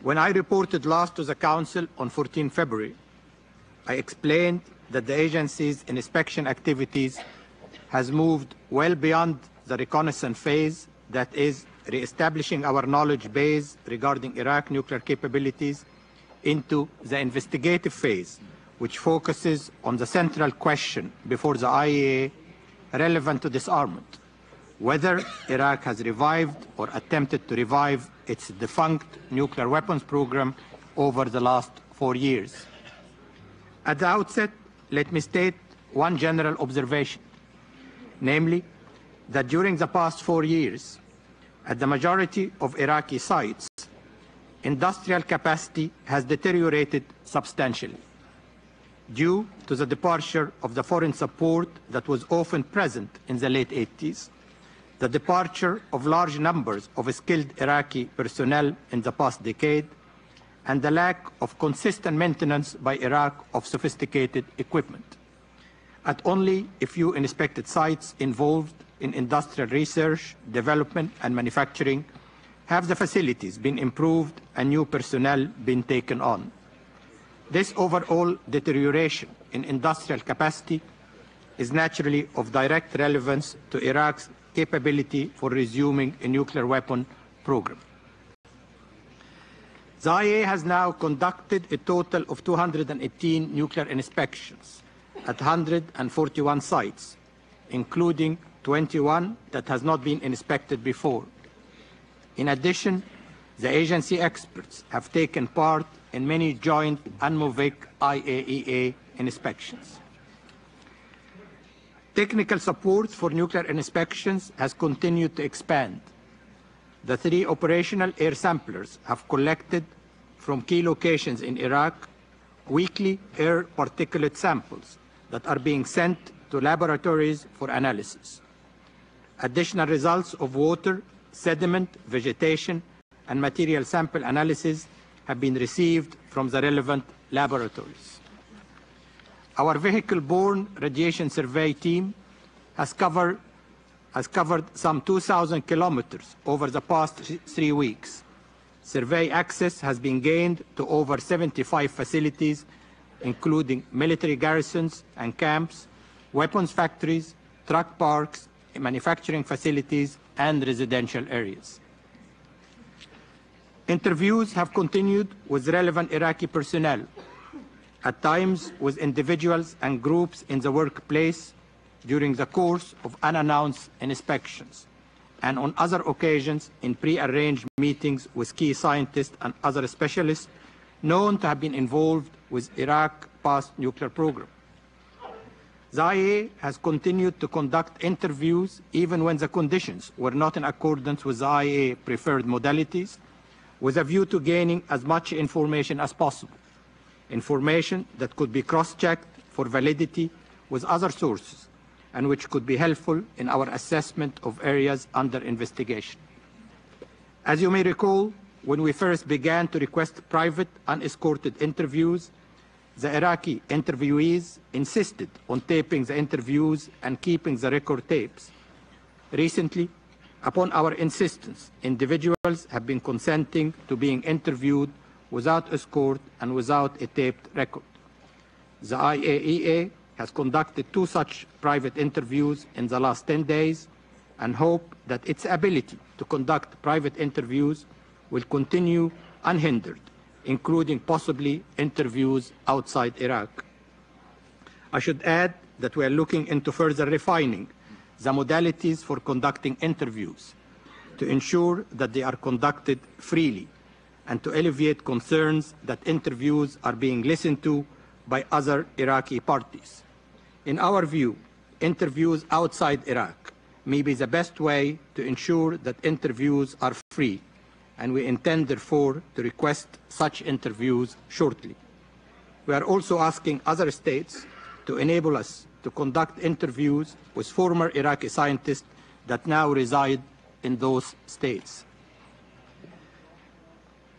When I reported last to the Council on 14 February, I explained that the agency's inspection activities has moved well beyond the reconnaissance phase, that is, re-establishing our knowledge base regarding Iraq nuclear capabilities, into the investigative phase, which focuses on the central question before the IAEA relevant to disarmament: whether Iraq has revived or attempted to revive its defunct nuclear weapons program over the last 4 years. At the outset, let me state one general observation, namely that during the past 4 years, at the majority of Iraqi sites, industrial capacity has deteriorated substantially due to the departure of the foreign support that was often present in the late 80s, the departure of large numbers of skilled Iraqi personnel in the past decade, and the lack of consistent maintenance by Iraq of sophisticated equipment. At only a few inspected sites involved in industrial research, development, and manufacturing have the facilities been improved and new personnel been taken on. This overall deterioration in industrial capacity is naturally of direct relevance to Iraq's capability for resuming a nuclear weapon program. The IAEA has now conducted a total of 218 nuclear inspections at 141 sites, including 21 that has not been inspected before. In addition, the agency experts have taken part in many joint UNMOVIC IAEA inspections. Technical support for nuclear inspections has continued to expand. The 3 operational air samplers have collected from key locations in Iraq weekly air particulate samples that are being sent to laboratories for analysis. Additional results of water, sediment, vegetation, and material sample analysis have been received from the relevant laboratories. Our vehicle-borne radiation survey team has covered some 2,000 kilometers over the past 3 weeks. Survey access has been gained to over 75 facilities, including military garrisons and camps, weapons factories, truck parks, manufacturing facilities, and residential areas. Interviews have continued with relevant Iraqi personnel, at times with individuals and groups in the workplace during the course of unannounced inspections, and on other occasions in pre-arranged meetings with key scientists and other specialists known to have been involved with Iraq's past nuclear program. The IAEA has continued to conduct interviews even when the conditions were not in accordance with the IAEA preferred modalities, with a view to gaining as much information as possible, information that could be cross-checked for validity with other sources and which could be helpful in our assessment of areas under investigation. As you may recall, when we first began to request private, unescorted interviews, the Iraqi interviewees insisted on taping the interviews and keeping the record tapes. Recently, upon our insistence, individuals have been consenting to being interviewed without escort and without a taped record. The IAEA has conducted 2 such private interviews in the last 10 days and hope that its ability to conduct private interviews will continue unhindered, including possibly interviews outside Iraq. I should add that we are looking into further refining the modalities for conducting interviews to ensure that they are conducted freely and to alleviate concerns that interviews are being listened to by other Iraqi parties. In our view, interviews outside Iraq may be the best way to ensure that interviews are free, and we intend, therefore, to request such interviews shortly. We are also asking other states to enable us to conduct interviews with former Iraqi scientists that now reside in those states.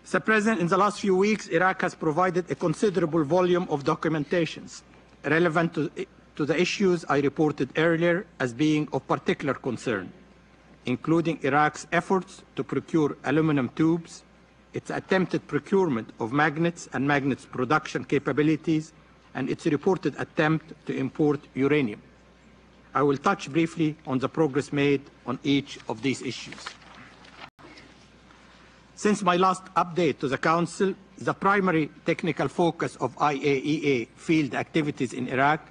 Mr. President, in the last few weeks, Iraq has provided a considerable volume of documentations relevant to the issues I reported earlier as being of particular concern, including Iraq's efforts to procure aluminum tubes, its attempted procurement of magnets and magnets production capabilities, and its reported attempt to import uranium. I will touch briefly on the progress made on each of these issues. Since my last update to the Council, the primary technical focus of IAEA field activities in Iraq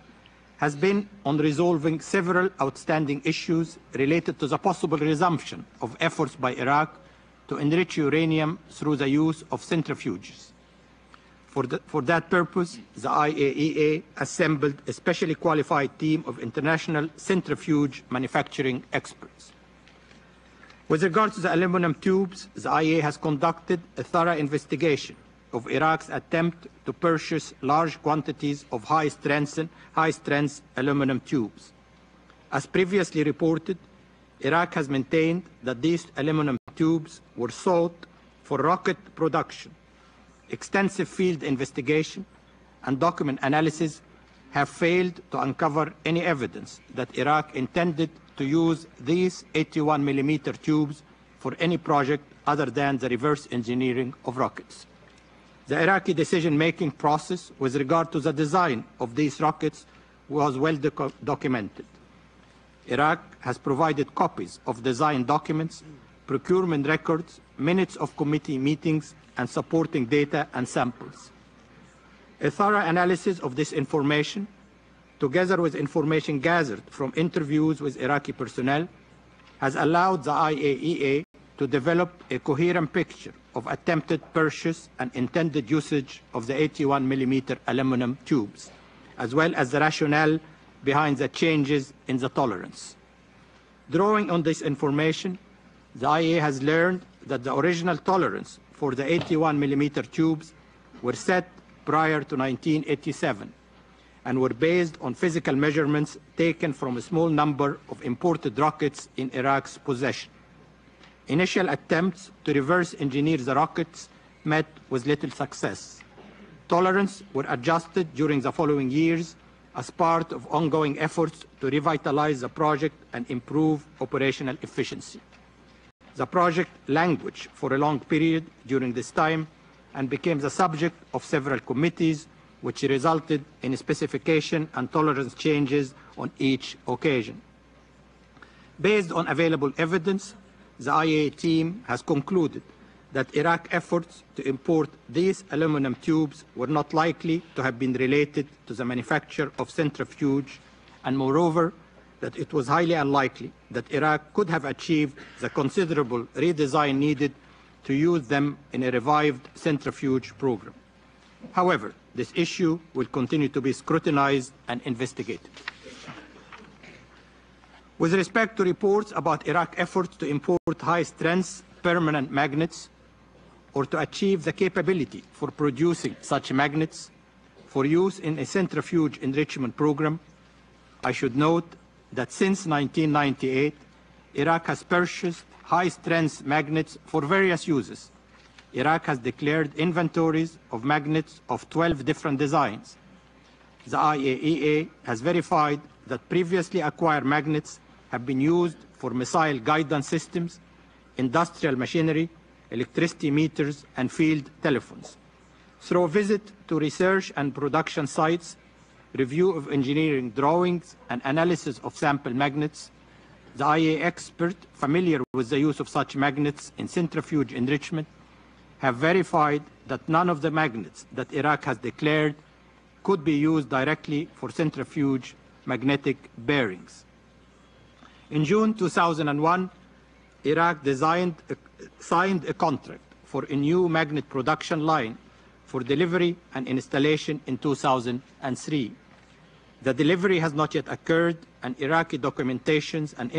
has been on resolving several outstanding issues related to the possible resumption of efforts by Iraq to enrich uranium through the use of centrifuges. For that purpose, the IAEA assembled a specially qualified team of international centrifuge manufacturing experts. With regard to the aluminum tubes, the IAEA has conducted a thorough investigation of Iraq's attempt to purchase large quantities of high-strength aluminum tubes. As previously reported, Iraq has maintained that these aluminum tubes were sought for rocket production. Extensive field investigation and document analysis have failed to uncover any evidence that Iraq intended to use these 81mm tubes for any project other than the reverse engineering of rockets. The Iraqi decision-making process with regard to the design of these rockets was well documented. Iraq has provided copies of design documents, procurement records, minutes of committee meetings, and supporting data and samples. A thorough analysis of this information, together with information gathered from interviews with Iraqi personnel, has allowed the IAEA to develop a coherent picture of attempted purchase and intended usage of the 81mm aluminum tubes, as well as the rationale behind the changes in the tolerance. Drawing on this information, the IAEA has learned that the original tolerance for the 81mm tubes were set prior to 1987 and were based on physical measurements taken from a small number of imported rockets in Iraq's possession. Initial attempts to reverse engineer the rockets met with little success. Tolerance were adjusted during the following years as part of ongoing efforts to revitalize the project and improve operational efficiency. The project languished for a long period during this time and became the subject of several committees, which resulted in specification and tolerance changes on each occasion. Based on available evidence, the IAEA team has concluded that Iraq's efforts to import these aluminum tubes were not likely to have been related to the manufacture of centrifuge, and moreover, that it was highly unlikely that Iraq could have achieved the considerable redesign needed to use them in a revived centrifuge program. However, this issue will continue to be scrutinized and investigated. With respect to reports about Iraq's efforts to import high-strength permanent magnets or to achieve the capability for producing such magnets for use in a centrifuge enrichment program, I should note that since 1998, Iraq has purchased high-strength magnets for various uses. Iraq has declared inventories of magnets of 12 different designs. The IAEA has verified that previously acquired magnets have been used for missile guidance systems, industrial machinery, electricity meters, and field telephones. Through a visit to research and production sites, review of engineering drawings, and analysis of sample magnets, the IAEA expert familiar with the use of such magnets in centrifuge enrichment have verified that none of the magnets that Iraq has declared could be used directly for centrifuge magnetic bearings. In June 2001, Iraq signed a contract for a new magnet production line for delivery and installation in 2003. The delivery has not yet occurred, and Iraqi documentations and